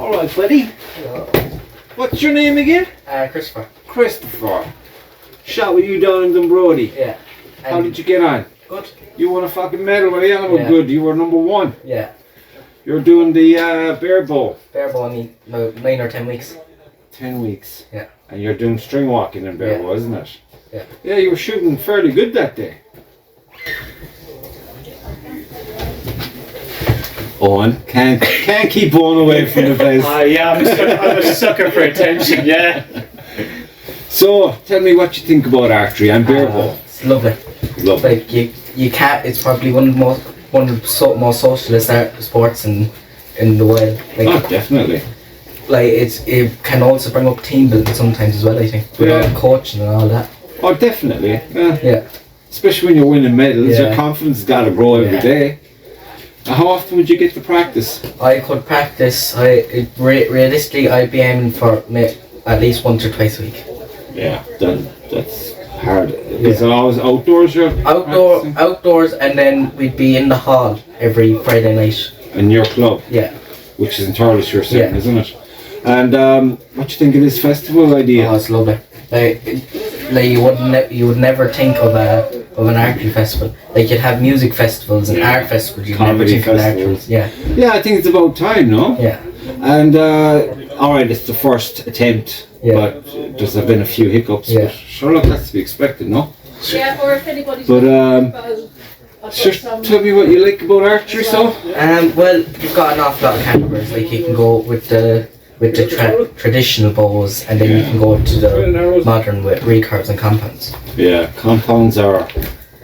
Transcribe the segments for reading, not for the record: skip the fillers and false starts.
Alright, buddy. What's your name again? Christopher. Christopher. Shot with you down in Dunbrody. Yeah. How did you get on? Good. You won a fucking medal, were you? Yeah. Good. You were number 1. Yeah. You were doing the bear bowl. Bear bowl in about 9 or 10 weeks. 10 weeks. Yeah. And you're doing string walking in bear bowl, isn't it? Yeah. Yeah, you were shooting fairly good that day. Owen, can't keep Owen away from the place. Yeah, I'm a sucker for attention, yeah. So, tell me what you think about archery and bear bowl. It's lovely. Lovely. Like you can't. It's probably one of the most socialist sports in the world. Like, Oh, definitely. like it can also bring up team building sometimes as well. I think with all the coaching and all that. Oh, definitely. Yeah. Yeah. Especially when you're winning medals, Yeah. your confidence has got to grow every day. How often would you get to practice? I could practice. Realistically, I'd be aiming for at least once or twice a week. Yeah, that's hard. Is it always outdoors you're practicing? Outdoors, and then we'd be in the hall every Friday night. In your club? Yeah. Which is entirely your setting, Yeah. isn't it? And what do you think of this festival idea? Oh, it's lovely. Like you would never think of an archery festival. Like you'd have music festivals and art festivals. You'd never Comedy think of festivals. archery. Yeah. Yeah, I think it's about time, no? Yeah. And alright, it's the first attempt, Yeah. but there's been a few hiccups. Yeah. But sure, look, that's to be expected, no? Yeah, or if anybody's But just tell me what you like about archery, so. Well, you've got an awful lot of calibers. Like you can go with the traditional bows, and then you can go to the modern with recurves and compounds. Yeah, compounds are.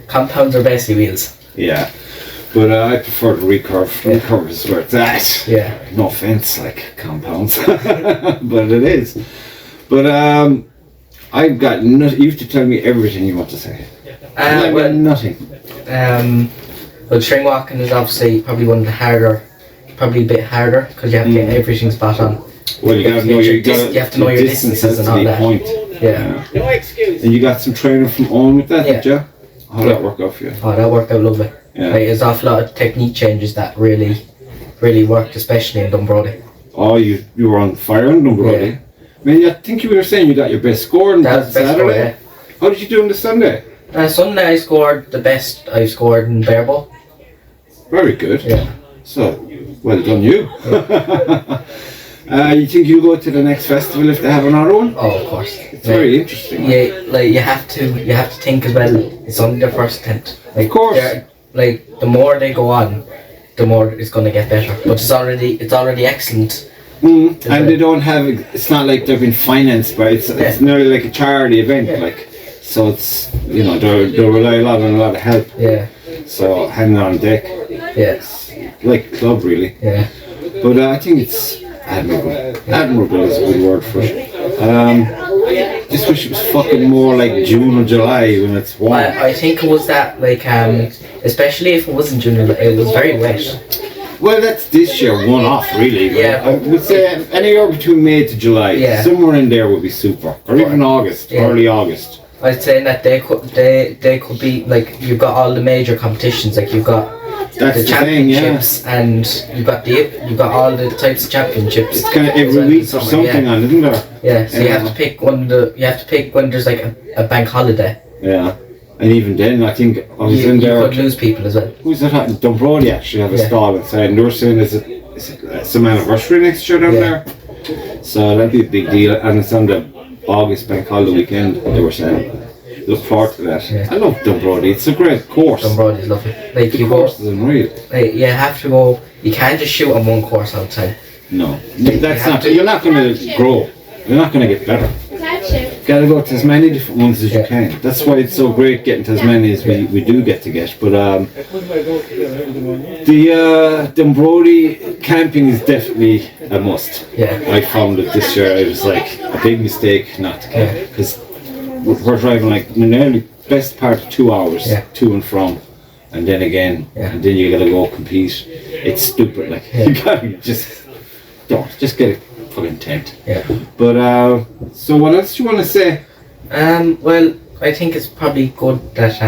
Compounds are basically wheels. Yeah, but I prefer the recurve. Yeah. Recurve is where it's at. Yeah. No offense, like compounds, but it is. But I've got nothing. You have to tell me everything you want to say. I've got nothing. Well, string walking is obviously probably probably a bit harder because you have to get everything spot on. Well, you have to know your distances and all that. Point. Yeah. No excuse. And you got some training from Owen with that, did you? How did that work out for you? Oh, that worked out lovely. Yeah. Like, there's an awful lot of technique changes that really worked, especially in Dunbrody. Oh, you were on fire in Dunbrody. Yeah. I mean, I think you were saying you got your best score on That was the best Saturday. score, yeah. How did you do on the Sunday? Sunday I scored the best I've scored in bear bowl. Very good. Yeah. So, well done you. You think you'll go to the next festival if they have another one? Oh, of course. It's very interesting. Yeah, like you have to think as well. It's only their first attempt. Like, Of course. Like the more they go on, the more it's going to get better. But it's already excellent. And they don't have. It's not like they've been financed by. It's nearly like a charity event. Yeah. Like, so it's they rely a lot on a lot of help. Yeah. So hanging on deck. Yeah. Like club really. Yeah. But I think it's admirable. Admirable is a good word for it. Just wish it was fucking more like June or July when it's warm. I think it was that, like, especially if it wasn't June, it was very wet. Well, that's this year, one off really. Yeah. I would say anywhere between May to July. Yeah. Somewhere in there would be super. Or even August, Yeah. early August. I'd say that they could be, like, you've got all the major competitions, like you've got That's the the thing, yeah. championships, and you've got all the types of championships. It's kind of every week or something on, isn't there? Yeah, so you have to pick when there's like a bank holiday. Yeah. And even then, I think I was in You there. could lose people as well. Who's that? Dunbrody actually have a stall inside, and they were saying it's some anniversary next year down there. So that'd be a big deal, and it's on the August bank holiday weekend. They were saying. Look forward to that. Yeah. I love Dunbrody. It's a great course. Dunbrody is lovely. Like The you course go, is unreal. like, you have to go. You can't just shoot on one course all the time. No, that's not. You're not going to grow. You're not going to get better. Got to go to as many different ones as you can. That's why it's so great getting to as many as we do get to get. But the Dunbrody camping is definitely a must. Yeah. I found it this year. It was like a big mistake not to camp because we're driving like nearly best part of 2 hours to and from, and then again, and then you gotta go compete. It's stupid. Like you gotta just get a fucking tent. Yeah. But so what else do you want to say? Well, I think it's probably good that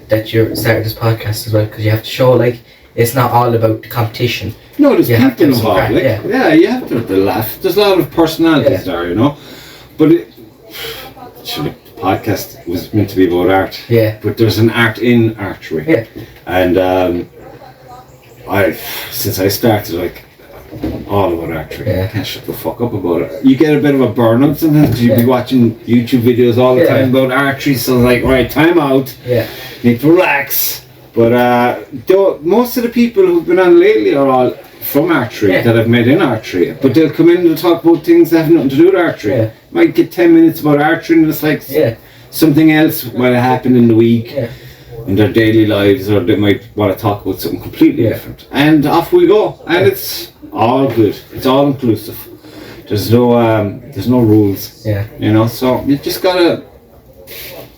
that you started this podcast as well, because you have to show, like, it's not all about the competition. No, there's You have to people have some involved. crack, Like, yeah. you have to have the laugh. There's a lot of personalities there, you know. But the podcast was meant to be about art. Yeah. But there's an art in archery. Yeah. And since I started, like, all about archery. Yeah. I can't shut the fuck up about it. You get a bit of a burnout sometimes because you'll be watching YouTube videos all the time about archery. So like, right, time out. Yeah. Need to relax. But most of the people who've been on lately are all from archery that I've met in archery. But they'll come in and talk about things that have nothing to do with archery. Yeah. Might get 10 minutes about archery and it's like something else might have happened in the week. Yeah. In their daily lives, or they might want to talk about something completely different, and off we go, and it's all good. It's all inclusive. There's no rules. Yeah. You know, so you just gotta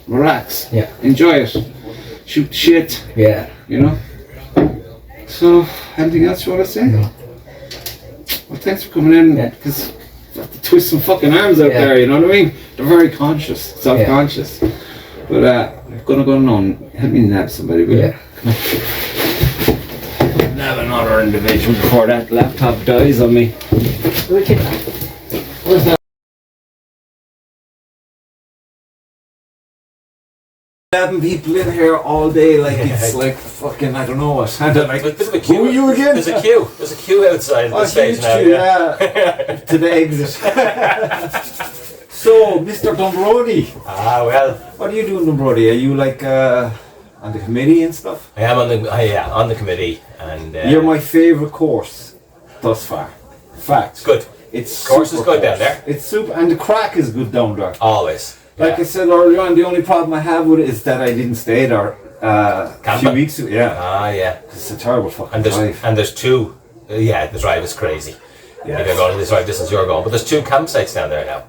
relax. Yeah. Enjoy it. Shoot shit. Yeah. You know. So, anything else you want to say? No. Well, thanks for coming in. Because you have to twist some fucking arms out there. You know what I mean? They're very conscious, self-conscious. But I'm gonna go on. Help me nab somebody, will you? Come on. Nab another individual before that laptop dies on me. Where's that? Having people in here all day, like it's like fucking I don't know what. And like, who are you again? There's a queue. There's a queue outside the stage now. To the exit. So, Mr. Dumbrody. Ah, well. What are you doing, Dumbrody? Are you like on the committee and stuff? I am on the committee, and you're my favourite course thus far. Fact. Good. It's course is good down there. It's super, and the crack is good down there. Always. Like I said earlier on, the only problem I have with it is that I didn't stay there a few weeks ago. Yeah. Ah, yeah. It's a terrible fucking and drive. And there's two. The drive is crazy. Yeah. If you're going to this drive distance, you're going. But there's two campsites down there now.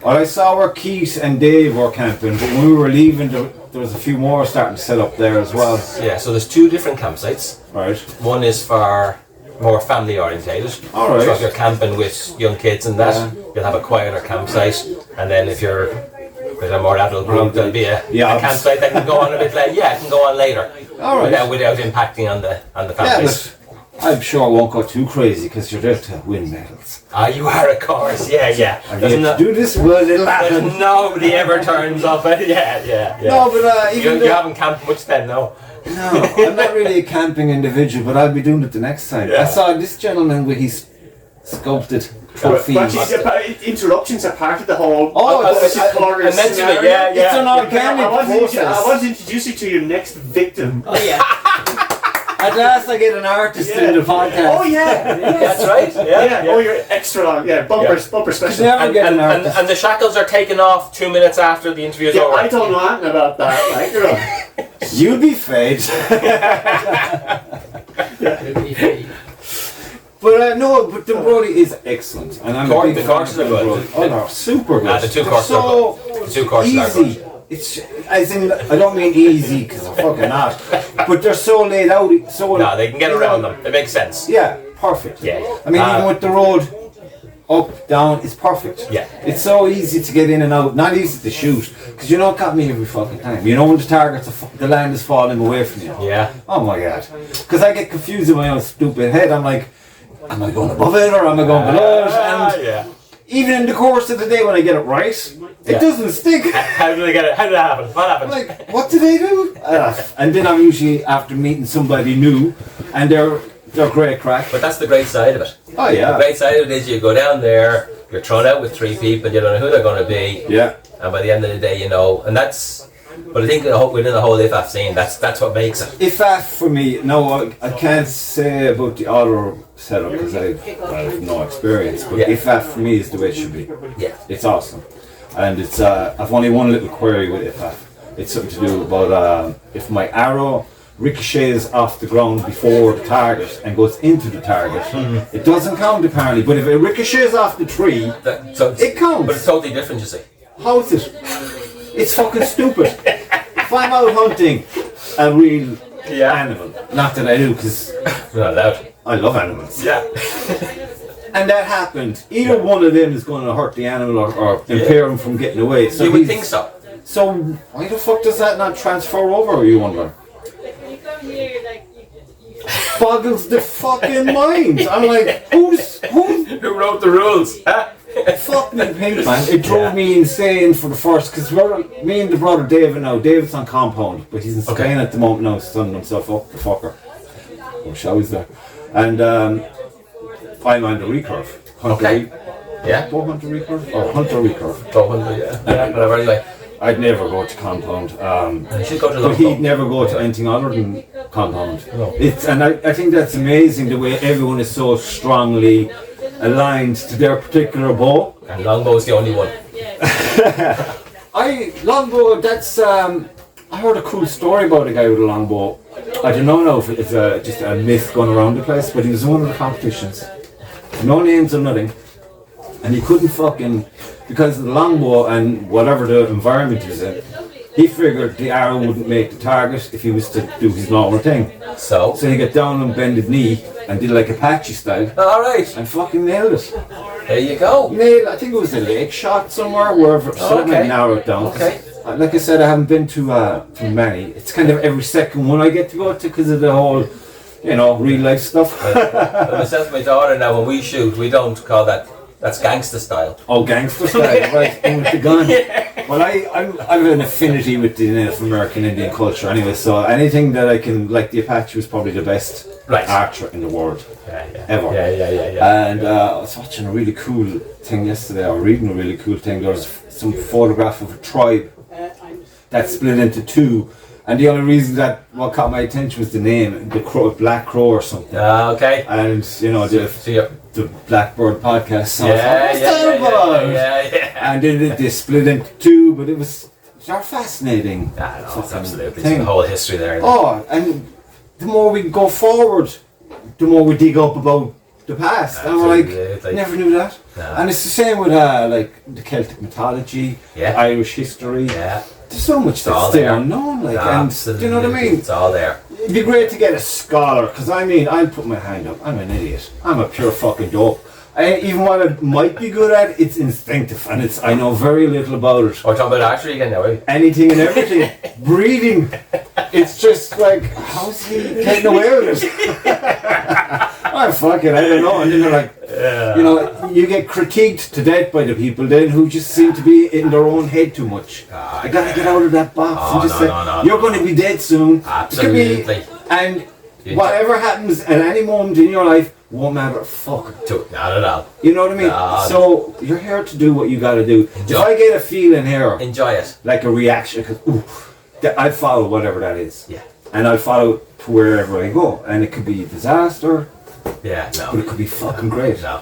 Well, I saw where Keith and Dave were camping, but when we were leaving, there was a few more starting to set up there as well. Yeah, so there's two different campsites. Right. One is for more family orientated. All right. So if you're camping with young kids and that, you'll have a quieter campsite. And then if you're with a more adult group, there'll be a campsite that can go on a bit later. Yeah, it can go on later. All right. Without impacting on the families. Yeah, I'm sure I won't go too crazy because you're there to win medals. Ah, you are, of course. Yeah. I get to do this, well, it'll happen. Nobody ever turns up. Yeah. No, but you haven't camped much then, no. No, I'm not really a camping individual, but I'll be doing it the next time. Yeah. I saw this gentleman with his sculpted But interruptions are part of the whole. I mentioned it, yeah. It's an organic process. I want to introduce you to your next victim. Oh yeah. At last, I get an artist in the podcast. Oh yeah, that's right. Yeah. Oh, you're extra long. Yeah, bumper special. Never get an artist. And the shackles are taken off 2 minutes after the interview is over. I don't know anything about that. Like, you know. You'd be fed. But but the Brody is excellent, and I'm a big the fan courses of are good. Brody. Oh, they're super good. The two courses are good. The two courses are easy. good. It's as in I don't mean easy because I'm fucking not, but they're so laid out. No, they can get around them. It makes sense. Yeah, perfect. Yeah. I mean, even with the road up, down, it's perfect. Yeah. It's so easy to get in and out. Not easy to shoot because you know it got me every fucking time. You know when the targets, the land is falling away from you. Yeah. Oh my god. Because I get confused in my own stupid head. I'm like, am I going above it or am I going below it? And even in the course of the day when I get it right, it doesn't stick. How did they get it? How did that happen? What happened? Like, what did they do? And then I'm usually after meeting somebody new, and they're great crack. But that's the great side of it. Oh yeah. The great side of it is you go down there, you're thrown out with 3 people, you don't know who they're going to be. Yeah. And by the end of the day, you know, and that's. But I think within the whole IFAF scene, that's what makes it. IFAF for me, no, I can't say about the other setup because I have no experience. But IFAF for me is the way it should be. Yeah. It's awesome, and it's I've only one little query with IFAF. It's something to do about if my arrow ricochets off the ground before the target and goes into the target, it doesn't count apparently. But if it ricochets off the tree, it counts. But it's totally different, you see. How is it? It's fucking stupid. If I'm out hunting a real animal, not that I do because you're not allowed. I love animals. Yeah. And that happened. Either one of them is going to hurt the animal or impair him from getting away. So you would think so. So why the fuck does that not transfer over, you wonder? boggles the fucking mind. I'm like, who Who wrote the rules? Huh? fuck me pink, man? It drove me insane for the first, because me and the brother David now, David's on compound, but he's in Spain at the moment now, sunning himself up, the fucker. Or shall we say. And I'm on the recurve. Yeah. 400 recurve? Or Hunter recurve. 400, yeah. Whatever, anyway. I'd never go to compound. You should go to but he'd never go to anything other than compound. No. And I think that's amazing, the way everyone is so strongly aligned to their particular bow. And longbow's the only one. Longbow, that's I heard a cool story about a guy with a longbow. I don't know if it's just a myth going around the place, but he was in one of the competitions. No names or nothing. And he couldn't because of the longbow and whatever the environment he was in, he figured the arrow wouldn't make the target if he was to do his normal thing. So he got down on bended knee and did like Apache style. Alright. And fucking nailed it. There you go. I think it was a lake shot somewhere, wherever, so that might narrow it down. Okay. Like I said, I haven't been to many. It's kind of every second one I get to go to because of the whole, real life stuff. Myself and my daughter now, when we shoot, we don't call that's gangster style. Oh, gangster style, right, in with the gun. Well, I have an affinity with the Native American Indian culture anyway, so anything that I can, like the Apache was probably the best archer in the world, ever. Yeah. And I was watching a really cool thing yesterday, or reading a really cool thing. There was some photograph of a tribe that split into two, and the only reason that what caught my attention was the name, the crow, Black Crow or something. Okay. And the Blackbird Podcast. And then they split into two, but it was fascinating. Absolutely. There's a whole history there. Oh, and the more we go forward, the more we dig up about the past. Absolutely. And we're like, never knew that. No. And it's the same with like the Celtic mythology, Irish history. Yeah. There's so much that's still unknown, and do you know what I mean? It's all there. It'd be great to get a scholar, because I'll put my hand up. I'm an idiot. I'm a pure fucking dope. Even what I might be good at, it's instinctive, and I know very little about it. We're talking about archery again now, eh? Anything and everything. Breathing. It's just like, how's he getting away with it? Oh, fuck it, I don't know. And then they're like, you get critiqued to death by the people then who just seem to be in their own head too much. They gotta get out of that box and just say, you're going to be dead soon. Absolutely. And whatever happens at any moment in your life won't matter. Fuck it. Not at all. You know what I mean? So you're here to do what you gotta do. If I get a feeling here, enjoy it. Like a reaction, because I'd follow whatever that is. Yeah. And I'll follow to wherever I go. And it could be disaster. Yeah, no. But it could be fucking great. No.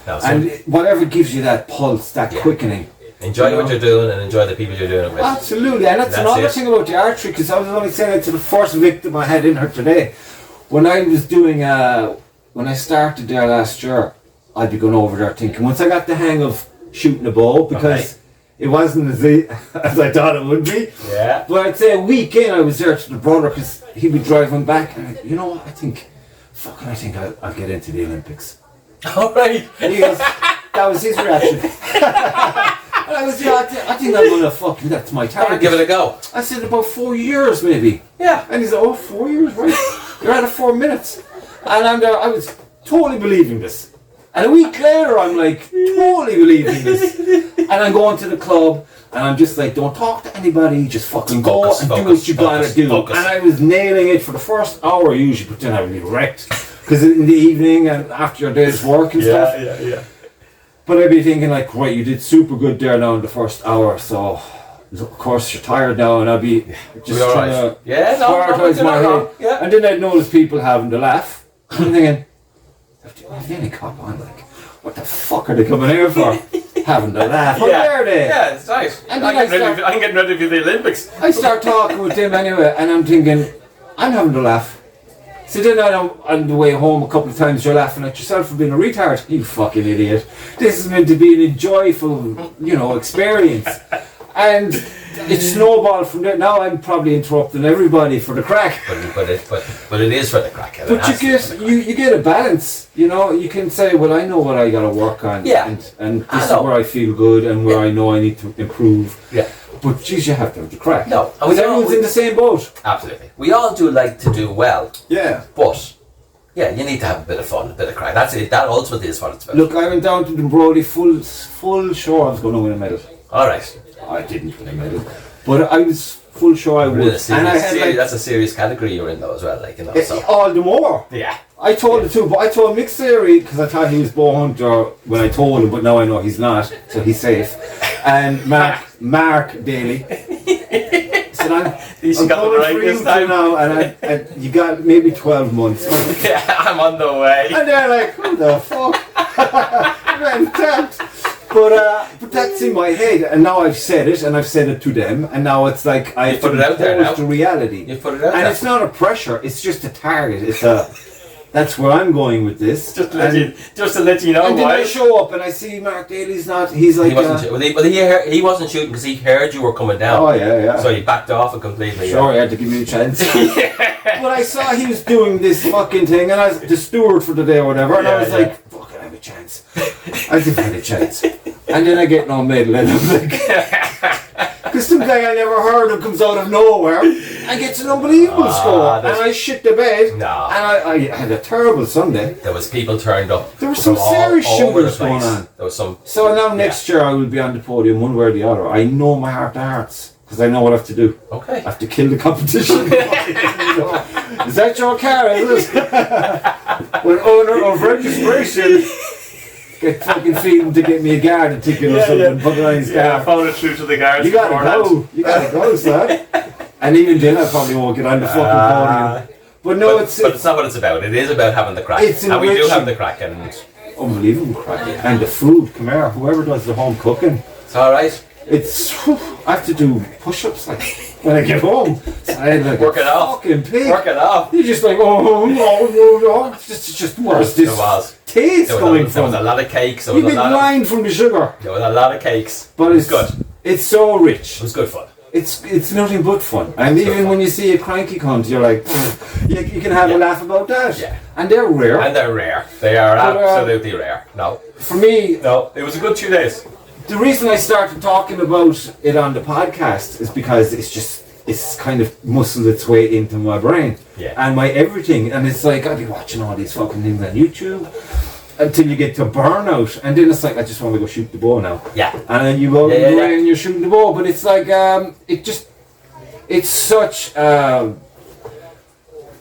And whatever gives you that pulse, that quickening. Enjoy what you're doing and enjoy the people you're doing it with. Absolutely. And that's another thing about the archery, because I was only saying it to the first victim I had in her today. When I was doing, when I started there last year, I'd be going over there thinking, once I got the hang of shooting a bow, because it wasn't as I thought it would be. Yeah. But I'd say a week in, I was there to the brother, because he'd be driving back, and you know what, I think I'll get into the Olympics. All right. And he goes, that was his reaction. And I was, I think I'm going to that's my target. Give it a go. I said, about 4 years maybe. Yeah. And he's like, 4 years, right? You're at it 4 minutes. And I'm there, I was totally believing this. And a week later, I'm like, totally believing this. And I'm going to the club, and I'm just like, don't talk to anybody, just fucking go and do what you gotta do. And I was nailing it for the first hour, usually, but then I would be wrecked. Because in the evening and after your day's work and stuff. Yeah. But I'd be thinking like, right, you did super good there now in the first hour, so of course you're tired now, and I'll be just trying to prioritise my head. Yeah. And then I'd notice people having to laugh. I'm thinking, have any cop on? Like, what the fuck are they coming here for? Having to laugh. How dare they? Yeah, it's nice. And I'm getting ready for the Olympics. I start talking with them anyway, and I'm thinking, I'm having to laugh. So then on the way home a couple of times you're laughing at yourself for being a retard. You fucking idiot. This is meant to be an enjoyable, experience. And it snowballed from there. Now I'm probably interrupting everybody for the crack. But it is for the crack. But you get a balance. You can say, well, I know what I got to work on. Yeah. And this is where I feel good and where I know I need to improve. Yeah. But geez, you have to have the crack. No. Because everyone's in the same boat. Absolutely. We all do like to do well. Yeah. But Yeah, you need to have a bit of fun, a bit of crack. That's it. That ultimately is what it's about. Look, I went down to the Brody full sure I was going to win a medal. All right. I didn't win a medal, but I was full sure I would. And I had that's a serious category you're in though as well, like, you know. So. All the more. Yeah. I told it too, but I told Mick Siri because I thought he was bow hunter when I told him, but now I know he's not, so he's safe. And Mark Daly said, "I'm coming for you now, and you got maybe 12 months." Yeah, I'm on the way. And they're like, "Who the fuck?" But that's in my head, and now I've said it, and I've said it to them, and now it's like I put it out there now. To reality. You put it out there. And it's not a pressure; it's just a target. It's a. That's where I'm going with this. Just to let you know. And then I show up and I see Mark Daly's not. He's like. He wasn't shooting because he heard you were coming down. Oh yeah. So he backed off it completely. Sure, he had to give me a chance. But I saw he was doing this fucking thing, and I was the steward for the day or whatever, and I was like, "Fuck, I have a chance." I think I had a chance, and then I get no medal, and I'm like. Because some guy I never heard of comes out of nowhere and gets an unbelievable score, and I shit the bed, and I had a terrible Sunday. There was people turned up. There was some serious shooters going on. There was some. So now next year I will be on the podium one way or the other. I know my heart to hearts because I know what I have to do. Okay. I have to kill the competition. Is that your car? Is it? When owner of registration. Get fucking feeding to get me a garden ticket or something, put it on his car. Yeah, phone it through to the guards. You gotta go, son. And even then I probably won't get on the fucking podium. But no, but it's not what it's about. It is about having the crack. And we do have the crack, and unbelievable crack. And the food, come here, whoever does the home cooking. It's alright. I have to do push-ups like when I get home. So I had like work it off. Fucking pig. Work it off. You're just like, oh. It's just where's this taste going from? There was a lot of cakes. You get blind from the sugar. There was a lot of cakes. But it's good. It's so rich. It was good fun. It's nothing but fun. And even when you see a cranky cunt, you're like, you can have a laugh about that. Yeah. And they're rare. They are absolutely rare. No. For me... No, it was a good 2 days. The reason I started talking about it on the podcast is because it's kind of muscled its way into my brain. Yeah. And my everything. And it's like, I'll be watching all these fucking things on YouTube until you get to burnout. And then it's like, I just want to go shoot the bow now. Yeah. And then you go and you're shooting the bow. But it's like, it's such a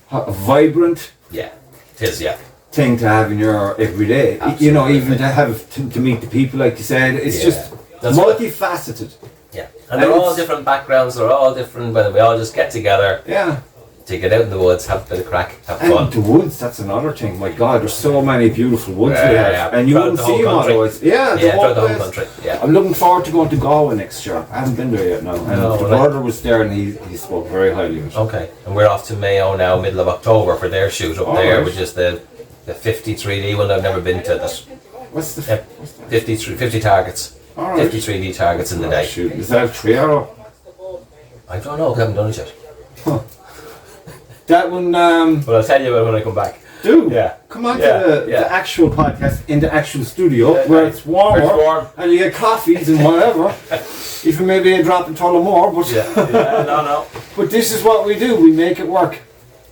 vibrant... Yeah, it is, thing to have in your everyday. Absolutely. You know, even to have to meet the people, like you said, it's just multifaceted. Yeah, and they're all different backgrounds. They're all different, but we all just get together. Yeah. To get out in the woods, have a bit of crack, have and fun. The woods, that's another thing. My God, there's so many beautiful woods there, and you wouldn't see them otherwise. Yeah, throughout the whole country. Yeah. I'm looking forward to going to Galway next year. I haven't been there yet now. And the brother was there, and he spoke very highly of it. Okay, and we're off to Mayo now, middle of October, for their shoot up there, which is the 53D one. I've never been to this. What's the 50 targets? 53D targets in the day. Shoot. Is that a 3 hour? I don't know. I haven't done it yet. Huh. That one. But I'll tell you about it when I come back. Come on to the actual podcast in the actual studio where it's warmer and you get coffees and whatever. Even maybe a drop in Tullamore, but no. But this is what we do. We make it work.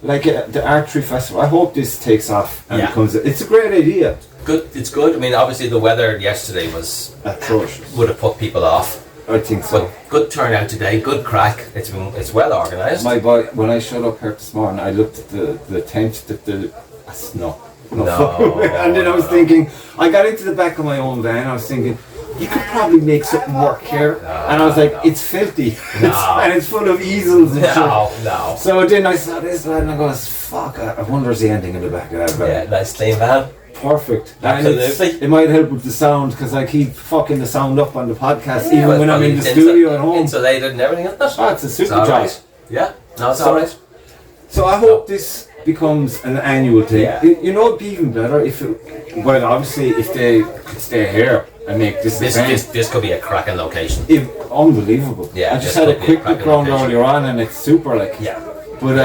Like the archery festival. I hope this takes off and becomes. It's a great idea. Good. It's good. I mean, obviously the weather yesterday was atrocious. Would have put people off. I think so. But good turnout today. Good crack. It's well organised. My boy, when I showed up here this morning, I looked at the tent no. And then I was thinking, I got into the back of my own van. I was thinking, you could probably make something work here. And I was like, it's filthy. And it's full of easels and shit. No. So then I saw this and I goes, fuck, I wonder is the ending in the back of that van. Yeah, nice clean van. Perfect. Absolutely. It might help with the sound because I keep fucking the sound up on the podcast even when I'm in the studio at home. Insulated and everything like that. It's a super job. Right. Yeah, no, it's alright. So I hope this becomes an annual thing. Yeah. You know, it'd be even better if obviously if they could stay here and make this event. This could be a cracking location. Unbelievable. Yeah. I just had a quick look around earlier on and it's super like. Yeah. But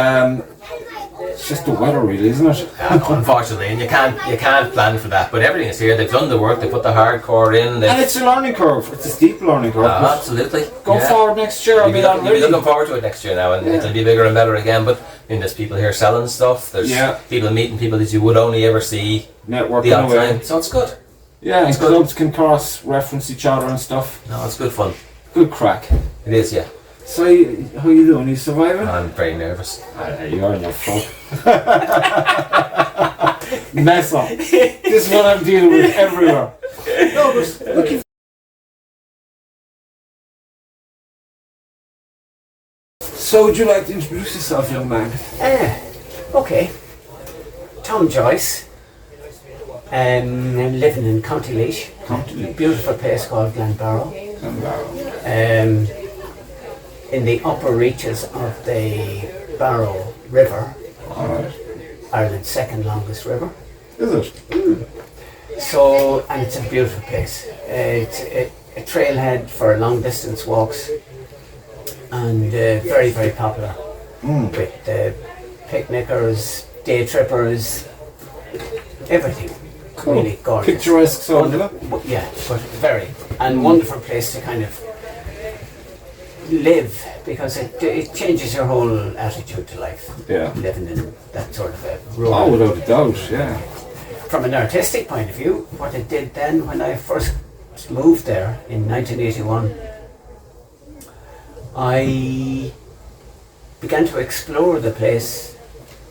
It's just the weather, really, isn't it? Unfortunately, and you can't plan for that. But everything is here. They've done the work. They put the hardcore in. And it's a learning curve. It's a steep learning curve. Absolutely. Go forward next year. You'll be looking forward to it next year now, and it'll be bigger and better again. But there's people here selling stuff. There's people meeting people that you would only ever see networking the odd time. So it's good. Yeah, and clubs can cross-reference each other and stuff. No, it's good fun. Good crack. It is, yeah. So, how you doing? You surviving? I'm very nervous. You're in your fuck. Mess up. This is what I'm dealing with everywhere. No, but looking. So, would you like to introduce yourself, young man? Okay. Tom Joyce. I'm living in County Laois. Beautiful place called Glenbarrow. In the upper reaches of the Barrow River. Alright. Ireland's second longest river. Is it? So, and it's a beautiful place. It's a trailhead for long distance walks, and very, very popular with picnickers, day trippers, everything. Cool. Really gorgeous. Picturesque sort of. Yeah, but very. And wonderful place to kind of live, because it changes your whole attitude to life. Yeah. Living in that sort of a rural. Oh, without a doubt, yeah. From an artistic point of view, what it did then when I first moved there in 1981, I began to explore the place,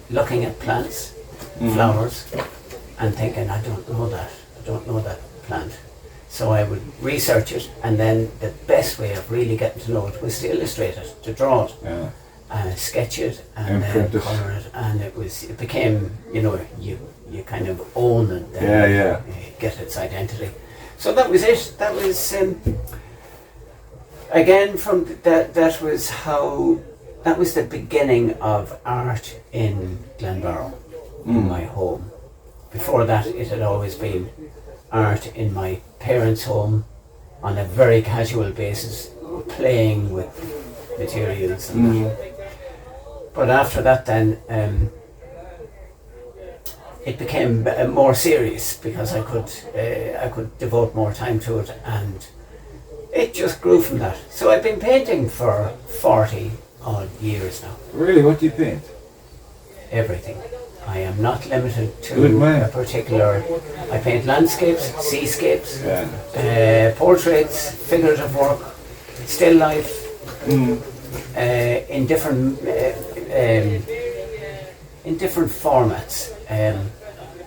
looking at plants, flowers, and thinking, I don't know that plant. So I would research it, and then the best way of really getting to know it was to illustrate it, to draw it, sketch it, and then colour it, and it became, you kind of own it, and get its identity. So that was it. That was again from that was the beginning of art in Glenbarrow, in my home. Before that, it had always been art in my parents' home on a very casual basis, playing with materials and that. But after that then it became more serious, because I could devote more time to it, and it just grew from that. So I've been painting for 40 odd years now. Really? What do you paint? Everything. I am not limited to a particular. I paint landscapes, seascapes, portraits, figurative work, still life, in different formats.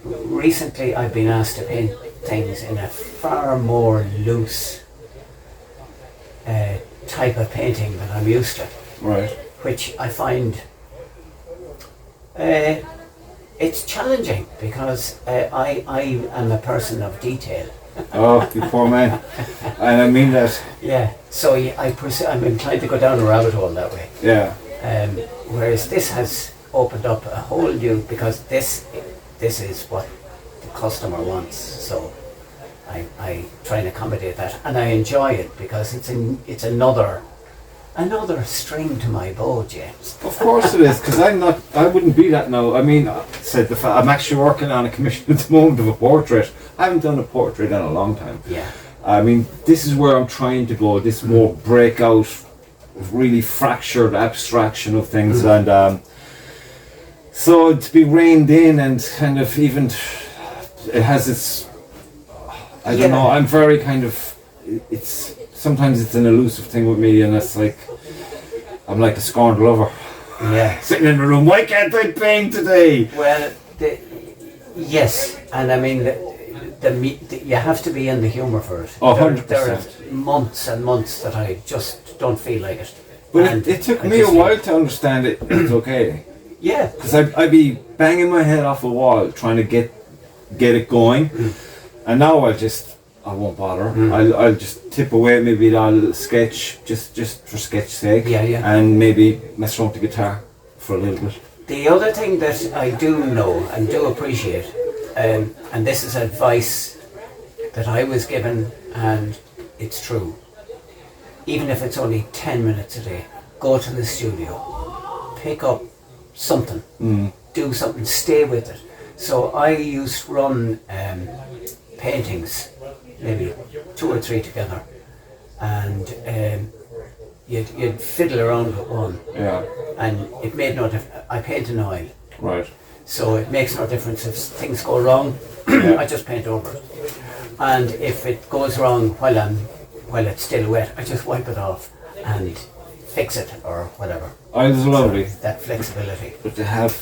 Recently, I've been asked to paint things in a far more loose type of painting than I'm used to. Right. Which I find. It's challenging, because I am a person of detail. Oh, you poor man. And I mean that. Yeah, so I'm inclined to go down a rabbit hole that way. Yeah. Whereas this has opened up a whole new, because this is what the customer wants. So I try and accommodate that, and I enjoy it, because it's another string to my bow, James. Of course it is, because I wouldn't be that now. I mean, I'm actually working on a commission at the moment of a portrait. I haven't done a portrait in a long time. Yeah. I mean, this is where I'm trying to go, this more breakout, really fractured abstraction of things, and so to be reined in and kind of even, it has its, I don't know, I'm very kind of, sometimes it's an elusive thing with me, and it's like, I'm like a scorned lover. Yeah. Sitting in the room, why can't I paint today? Well, yes, and I mean, you have to be in the humour for it. Oh, 100%. There are months and months that I just don't feel like it. But it took me a while to understand it's okay. Yeah. Because I'd be banging my head off a wall trying to get it going, and now I won't bother. I'll just tip away, maybe I'll sketch just for sketch sake, and maybe mess around with the guitar for a little bit. The other thing that I do know and do appreciate, and this is advice that I was given, and it's true, even if it's only 10 minutes a day, go to the studio, pick up something, do something, stay with it. So I used to run paintings, maybe 2 or 3 together, and you'd fiddle around with one, and it made no difference. I paint in oil, Right. so it makes no difference if things go wrong. I just paint over it, and if it goes wrong while it's still wet, I just wipe it off and fix it or whatever. Oil's lovely. So that flexibility. But to have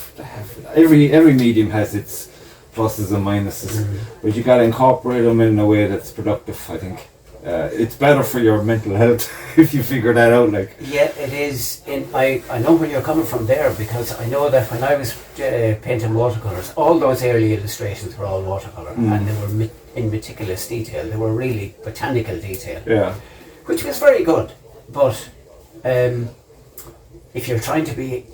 every medium has its pluses and minuses, but you got to incorporate them in a way that's productive. I think it's better for your mental health if you figure that out. Like, yeah, it is. I know where you're coming from there, because I know that when I was painting watercolors, all those early illustrations were all watercolor, and they were in meticulous detail. They were really botanical detail, which was very good. But if you're trying to be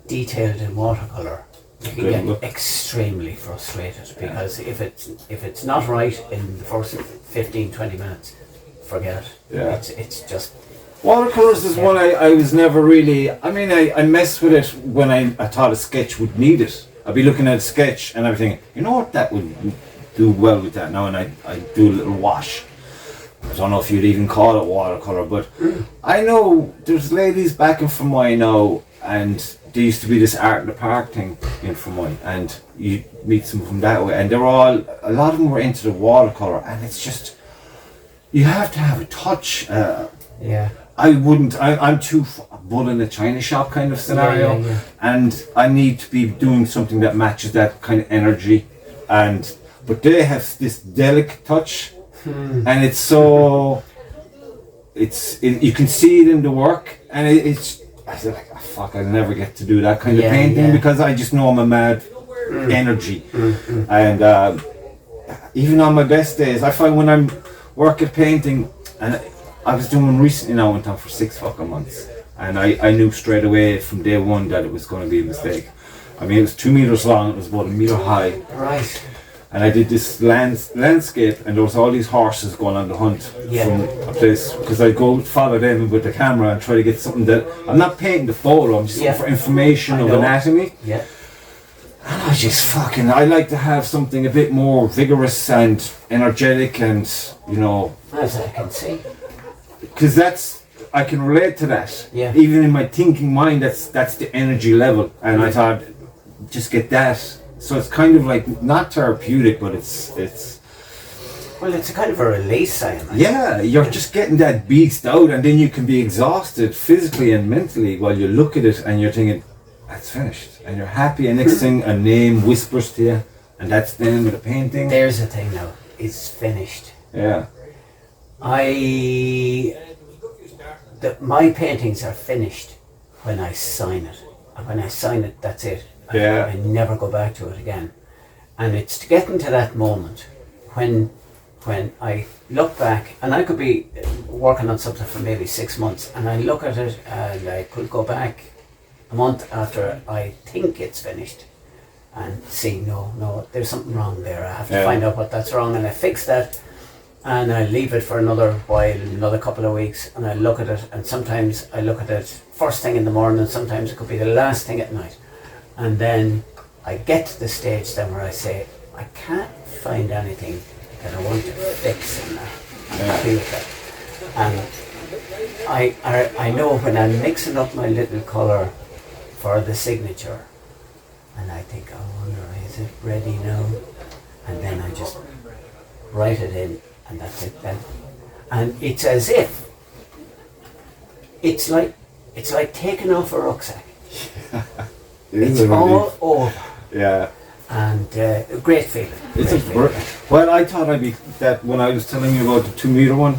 detailed in watercolor, you can get extremely frustrated, because if it's not right in the first 15-20 minutes, forget it. It's just watercolors is one I was never really. I mean, I messed with it when I thought a sketch would need it. I'd be looking at a sketch and everything. You know what, that would do well with that now, and I do a little wash. I don't know if you'd even call it watercolor, but I know there's ladies back in Fermoy now, and there used to be this art in the park thing in Fermoy, and you meet some from that way, and a lot of them were into the watercolor, and it's just, you have to have a touch. I'm too bull in a china shop kind of scenario, and I need to be doing something that matches that kind of energy, but they have this delicate touch. And it's so, you can see it in the work, and I said, like, oh, fuck, I'll never get to do that kind of painting, because I just know I'm a mad energy. And even on my best days, I find when I'm working painting, and I was doing one recently now, went on for 6 fucking months, and I knew straight away from day one that it was going to be a mistake. I mean, it was 2 meters long, it was about 1 meter high. Right. And I did this landscape, and there was all these horses going on the hunt from a place, because I go follow them with the camera and try to get something that, I'm not painting the photo, I'm just looking for information of anatomy. And I just I like to have something a bit more vigorous and energetic, and, you know. As I can see. Because I can relate to that. Even in my thinking mind, that's the energy level. And I thought, just get that. So it's kind of like not therapeutic, but it's well, it's a kind of a release, I imagine. Yeah, you're just getting that beast out, and then you can be exhausted physically and mentally while you look at it, and you're thinking, that's finished, and you're happy. And next thing, a name whispers to you, and that's the end of the painting. There's the thing now, it's finished. My paintings are finished when I sign it, and when I sign it, that's it. I never go back to it again. And it's to get into that moment when I look back, and I could be working on something for maybe 6 months, and I look at it, and I could go back a month after I think it's finished and see, no, there's something wrong there. I have to find out what that's wrong, and I fix that, and I leave it for another while, another couple of weeks, and I look at it, and sometimes I look at it first thing in the morning, and sometimes it could be the last thing at night. And then I get to the stage then where I say, I can't find anything that I want to fix in that. I'm happy with that. And I know when I'm mixing up my little colour for the signature, and I think, I wonder, is it ready now? And then I just write it in, and that's it then. And it's as if, it's like taking off a rucksack. It's all over. And a great feeling. Well, I thought I'd be that when I was telling you about the 2 meter one.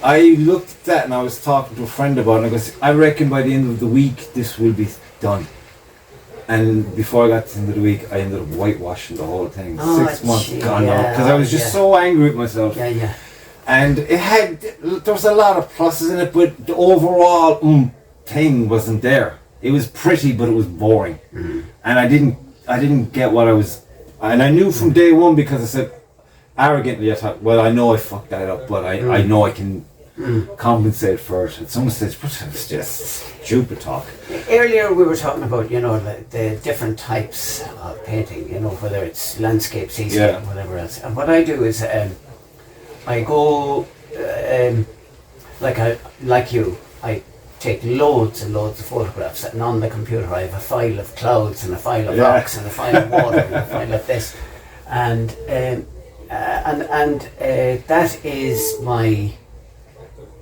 I looked at that and I was talking to a friend about it, and I goes, I reckon by the end of the week this will be done. And before I got to the end of the week, I ended up whitewashing the whole thing. 6 months gone now, because I was just so angry with myself. And there was a lot of pluses in it, but the overall thing wasn't there. It was pretty, but it was boring, and I didn't get what I was, and I knew from day one, because I said arrogantly, I thought, well, I know I fucked that up, but I know I can compensate for it. And someone says, but it's just stupid talk. Earlier we were talking about, the different types of painting, whether it's landscape, seascape, whatever else. And what I do is I go, like you, I take loads and loads of photographs, and on the computer I have a file of clouds and a file of rocks and a file of water and a file of this. And that is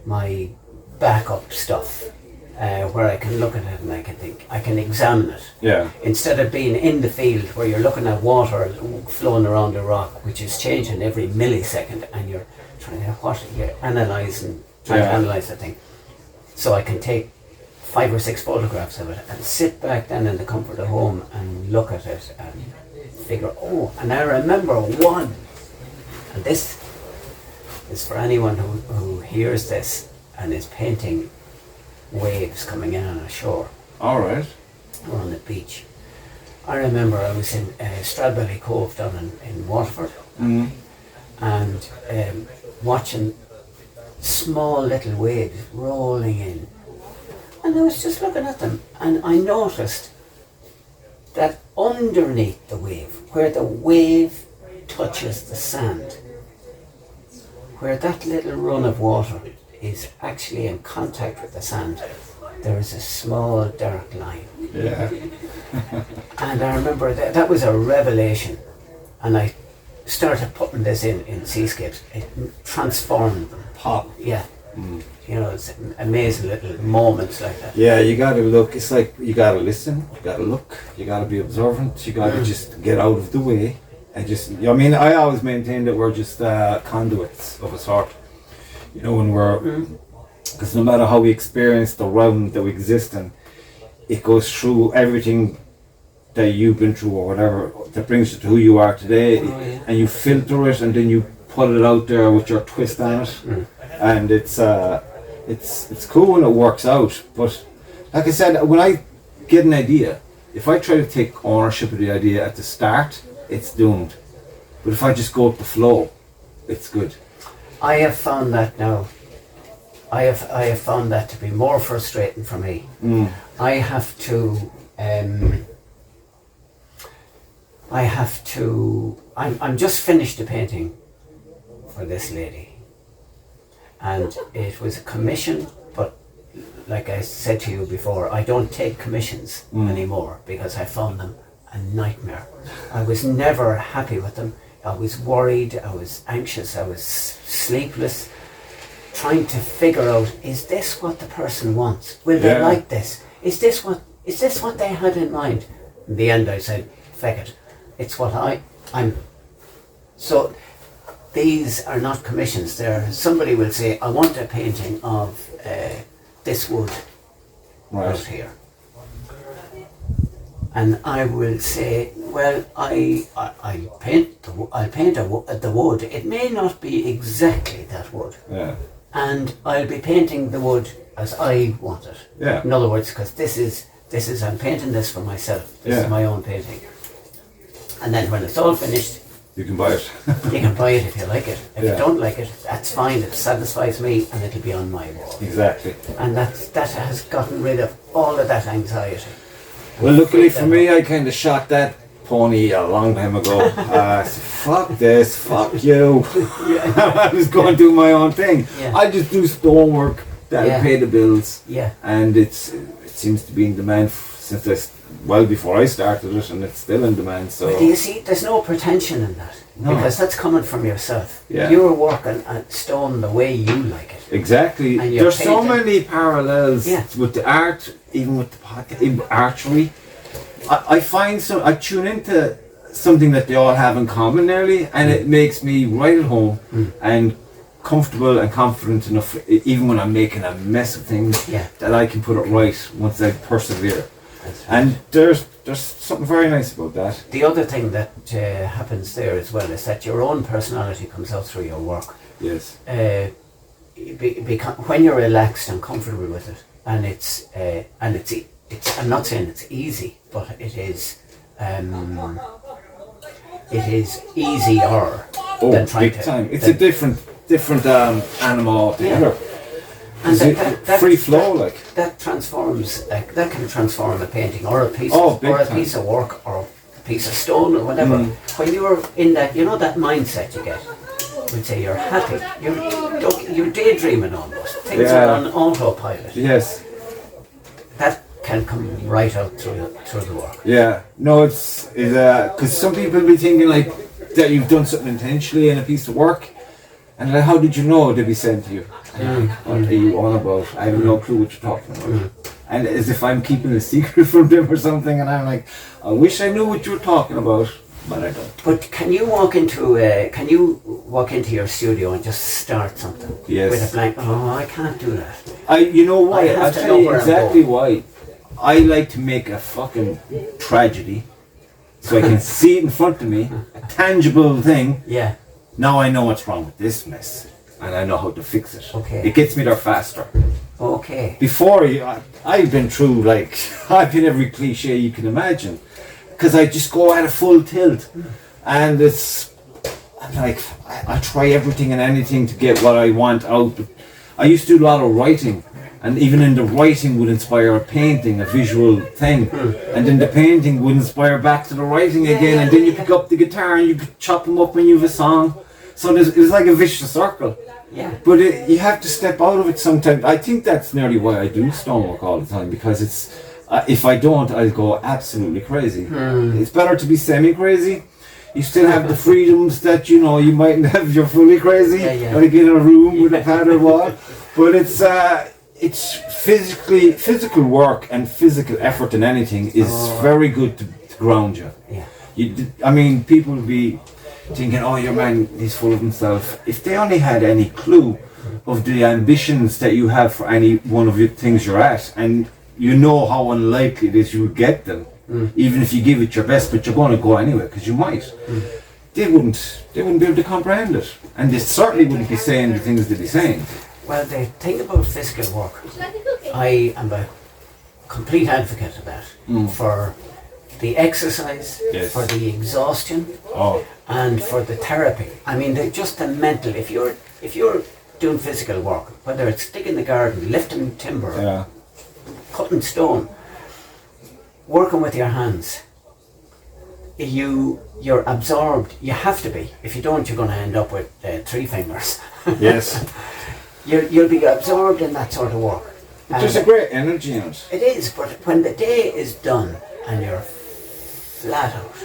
my backup stuff, where I can look at it and I can think, I can examine it. Yeah. Instead of being in the field where you're looking at water flowing around the rock, which is changing every millisecond, and you're trying to trying to analyze the thing. So I can take 5 or 6 photographs of it and sit back then in the comfort of home and look at it and figure, and I remember one, and this is for anyone who hears this and is painting waves coming in on a shore. All right. Or on the beach. I remember I was in Stradbally Cove down in Waterford, and watching small little waves rolling in, and I was just looking at them, and I noticed that underneath the wave, where the wave touches the sand, where that little run of water is actually in contact with the sand, there is a small dark line. Yeah. And I remember that was a revelation, and I started putting this in seascapes. It transformed them. Pop. Yeah. It's amazing little moments like that. Yeah, you gotta look. It's like you gotta listen, you gotta look, you gotta be observant, you gotta just get out of the way and just. I always maintain that we're just conduits of a sort. When we're, because no matter how we experience the realm that we exist in, it goes through everything that you've been through or whatever that brings you to who you are today, and you filter it and then you put it out there with your twist on it, and it's cool when it works out. But like I said, when I get an idea, if I try to take ownership of the idea at the start, it's doomed. But if I just go with the flow, it's good. I have found that now. I have found that to be more frustrating for me. I have to. I'm just finished a painting for this lady, and it was a commission. But like I said to you before, I don't take commissions anymore because I found them a nightmare. I was never happy with them. I was worried, I was anxious, I was sleepless, trying to figure out, is this what the person wants? Will they like this? Is this what they had in mind? In the end I said, feck it, it's what I'm. So these are not commissions. Somebody will say, I want a painting of this wood out here. And I will say, well, I'll paint the wood. It may not be exactly that wood. Yeah. And I'll be painting the wood as I want it. Yeah. In other words, because this is I'm painting this for myself. This is my own painting. And then when it's all finished, you can buy it. you can buy it if you like it. If you don't like it, that's fine. It satisfies me, and it'll be on my wall. Exactly. And that has gotten rid of all of that anxiety. Well, luckily for me, I kind of shot that pony a long time ago. I said, fuck this, fuck you. I was going to do my own thing. Yeah. I just do stonework that'll pay the bills. Yeah. And it seems to be in demand since before I started it, and it's still in demand. So. But do you see, there's no pretension in that. No. Because that's coming from yourself. Yeah. You're working at stone the way you like it. Exactly. There's so many parallels with the art, even with the podcast, archery. I find I tune into something that they all have in common nearly, and it makes me right at home and comfortable and confident enough, even when I'm making a mess of things, that I can put it right once I persevere. Right. And there's something very nice about that. The other thing that happens there as well is that your own personality comes out through your work. Yes. When you're relaxed and comfortable with it, and it's I'm not saying it's easy, but it is easier than trying big time. It's a different animal altogether. And that free flow, like. That transforms, that can transform a painting or a piece piece of work or a piece of stone or whatever. When you're in that, you know, that mindset you get. We'd say you're happy. You're daydreaming almost. Things are on autopilot. Yes. That can come right out through the work. Yeah. No, it's because some people be thinking like that you've done something intentionally in a piece of work, and like, how did you know? They'd be saying to you, what are you on about? I have no clue what you're talking about. And as if I'm keeping a secret from them or something, and I'm like, I wish I knew what you were talking about, but I don't. But can you walk into your studio and just start something? Yes. With a blank. Oh, I can't do that. You know why? I have I'll to tell know you where I'm exactly going. why. I like to make a fucking tragedy, so I can see it in front of me, a tangible thing. Yeah. Now I know what's wrong with this mess, and I know how to fix it. Okay. It gets me there faster. Okay. Before, I've been through, like, I've been every cliche you can imagine, because I just go at a full tilt, and I'm like, I try everything and anything to get what I want out. I used to do a lot of writing, and even in the writing would inspire a painting, a visual thing, and then the painting would inspire back to the writing again, and then you pick up the guitar and you could chop them up when you have a song. So it was like a vicious circle. Yeah. But you have to step out of it sometimes. I think that's nearly why I do stonework all the time, because it's if I don't, I'll go absolutely crazy. It's better to be semi-crazy. You still have the freedoms that, you know, you mightn't have if you're fully crazy, like in a room with a padded wall. But it's physical work and physical effort in anything is very good to ground you. Yeah. People will be thinking, oh, your man, he's full of himself. If they only had any clue of the ambitions that you have for any one of the things you're at, and you know how unlikely it is you would get them, even if you give it your best, but you're going to go anyway, because you might. They wouldn't be able to comprehend it, and they certainly wouldn't be saying the things they'd be saying. Well, the thing about physical work, I am a complete advocate of that. For the exercise, for the exhaustion, and for the therapy. I mean, just the mental. If you're doing physical work, whether it's digging the garden, lifting timber, cutting stone, working with your hands, you're absorbed. You have to be. If you don't, you're going to end up with 3 fingers. Yes. You'll be absorbed in that sort of work. There's a great energy in it. It is, but when the day is done and you're flat out,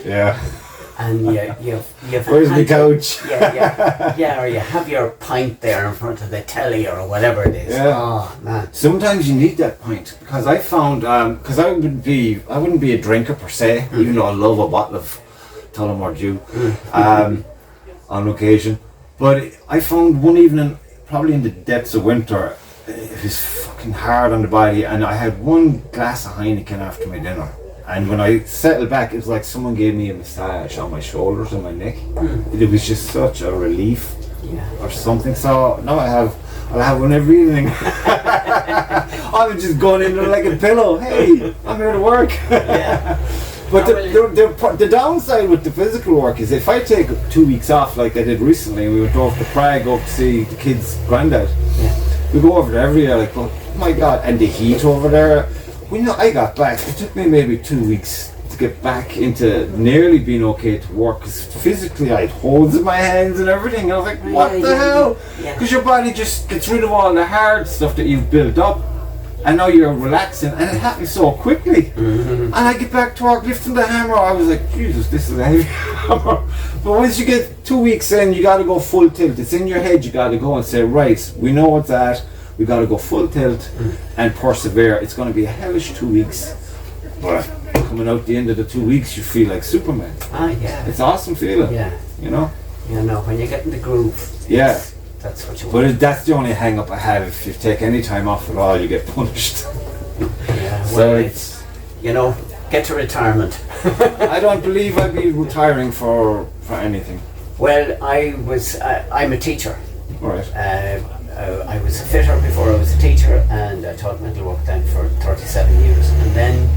and you've where's my couch? or you have your pint there in front of the telly or whatever it is. Oh man! Sometimes you need that pint, because I found because I wouldn't be a drinker per se, even though I love a bottle of Tullamore Dew on occasion. But I found one evening, probably in the depths of winter, it was fucking hard on the body, and I had one glass of Heineken after my dinner. And when I settled back, it was like someone gave me a massage on my shoulders and my neck. It was just such a relief, or something. So now I'll have one every evening. I'm just going in there like a pillow. Hey, I'm here to work. But the downside with the physical work is, if I take 2 weeks off like I did recently, and we went off to Prague to see the kids' granddad. We go over there every year, like, oh my god, and the heat over there. I got back, it took me maybe 2 weeks to get back into nearly being okay to work, because physically I had holes in my hands and everything. I was like, what the hell? Because your body just gets rid of all the hard stuff that you've built up, and now you're relaxing, and it happened so quickly. And I get back to work lifting the hammer, I was like, Jesus, this is a heavy hammer. But once you get 2 weeks in, you got to go full tilt. It's in your head, you got to go and say, right, we know what's that. We got to go full tilt and persevere. It's going to be a hellish 2 weeks, but coming out the end of the 2 weeks, you feel like Superman. It's an awesome feeling. You know. When you get in the groove. That's what you want. But that's the only hang up I have. If you take any time off at all, you get punished. So it's get to retirement. I don't believe I'd be retiring for anything. Well, I'm a teacher. Right. I was a fitter before I was a teacher, and I taught mental work then for 37 years, and then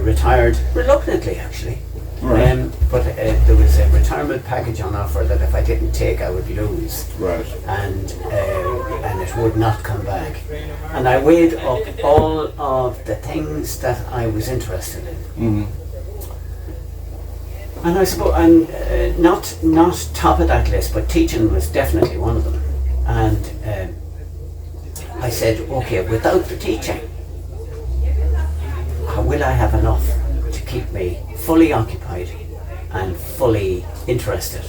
retired reluctantly, actually. Right. But there was a retirement package on offer that if I didn't take, I would lose. Right. And it it would not come back. And I weighed up all of the things that I was interested in. And I suppose, and not top of that list, but teaching was definitely one of them. And I said, okay, without the teaching, will I have enough to keep me fully occupied and fully interested?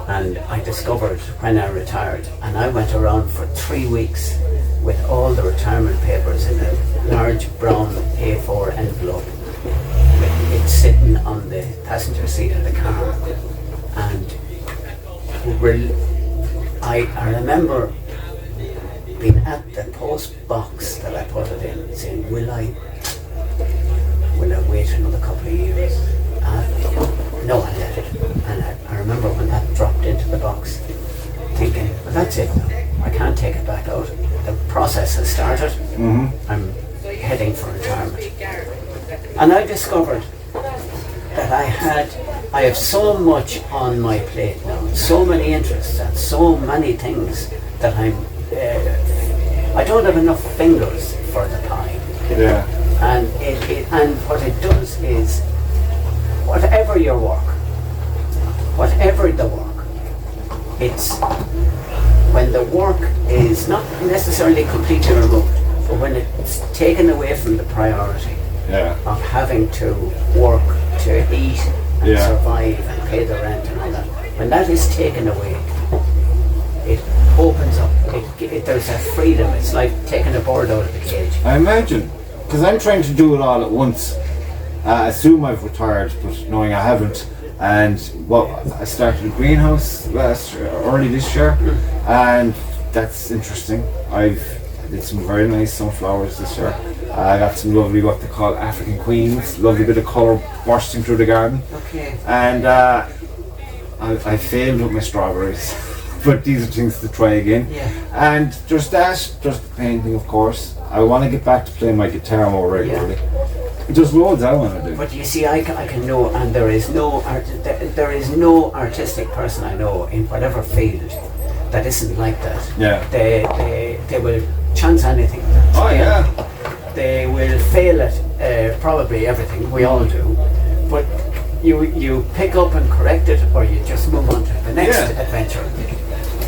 And I discovered when I retired, and I went around for 3 weeks with all the retirement papers in a large brown A4 envelope, with it sitting on the passenger seat of the car. And I remember being at the post box that I put it in, saying, will I wait another couple of years? No, I let it. And I remember when that dropped into the box, thinking, well, that's it now. I can't take it back out. The process has started. I'm heading for retirement. And I discovered that I have so much on my plate now, so many interests and so many things that I don't have enough fingers for the pie. Yeah. And what it does is, whatever your work, whatever the work, it's when the work is not necessarily completely removed, but when it's taken away from the priority of having to work to eat and survive and pay the rent and all that, when that is taken away, it opens up, there's a freedom. It's like taking a bird out of the cage. I imagine, because I'm trying to do it all at once. I assume I've retired, but knowing I haven't. And I started a greenhouse early this year, and that's interesting. I did some very nice sunflowers this year. I got some lovely, what they call African queens, lovely bit of colour bursting through the garden. Okay. And I failed with my strawberries, but these are things to try again. Yeah. And there's the painting, of course. I want to get back to playing my guitar more regularly. There's loads I want to do. But you see, I can know, and there is no artistic person I know in whatever field that isn't like that. Yeah. They will chance anything. Oh yeah. They will fail at probably everything. We all do. But you pick up and correct it, or you just move on to the next adventure.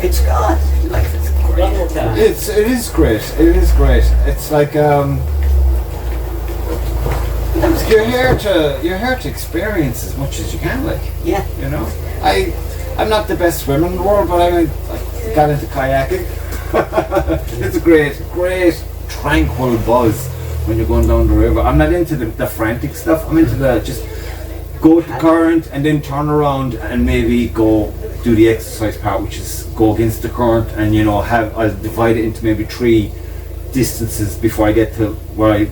It's God. Life is great. It is great. It is great. It's like you're here to experience as much as you can, like. Yeah. You know, I'm not the best swimmer in the world, but I got into kayaking. It's a great tranquil buzz when you're going down the river. I'm not into the frantic stuff. I'm into the just go to the current and then turn around and maybe go do the exercise part, which is go against the current, and I'll divide it into maybe 3 distances before I get to where I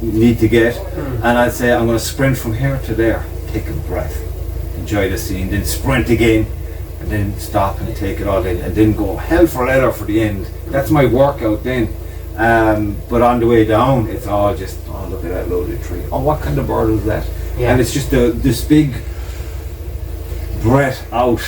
need to get, and I'd say I'm going to sprint from here to there, take a breath, enjoy the scene, then sprint again, and then stop and take it all in, and then go hell for leather for the end. That's my workout then. But on the way down, it's all just, oh, look at that lovely tree. Oh, what kind of bird is that? Yeah. And it's just this big breath out.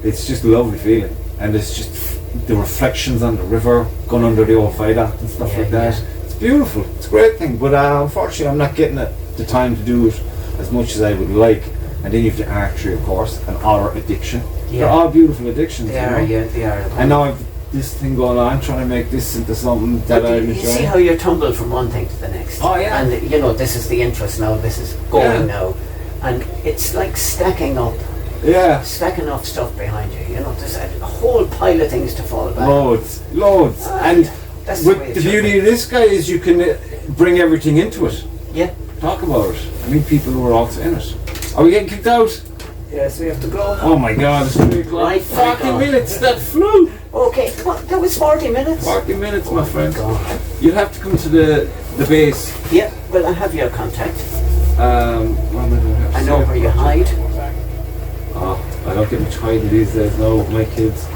It's just a lovely feeling, and it's just the reflections on the river going under the old viaduct and stuff like that. It's beautiful. It's a great thing, but unfortunately I'm not getting the time to do it as much as I would like. And then you have the archery, of course, and our addiction. They're all beautiful addictions. They are. And now I've this thing going on, trying to make this into something that I enjoy. You see how you tumble from one thing to the next. Oh yeah. And this is the interest now, this is going now. And it's like stacking up stuff behind you. There's a whole pile of things to fall back. Loads. And that's with the beauty of this guy is you can bring everything into it. Yeah. Talk about it. I mean, people who are also in it. Are we getting kicked out? Yes, we have to go. Oh my God, it's 3 o'clock. Right, 40 minutes, that flew. Okay, that was 40 minutes. 40 minutes, my friend. You'll have to come to the base. Yeah, well, I have your contact. I know where you hide. Oh, I don't get much hiding these days now with my kids.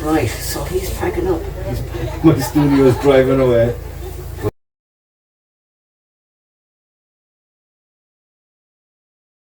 Right, so he's packing up. My studio's driving away.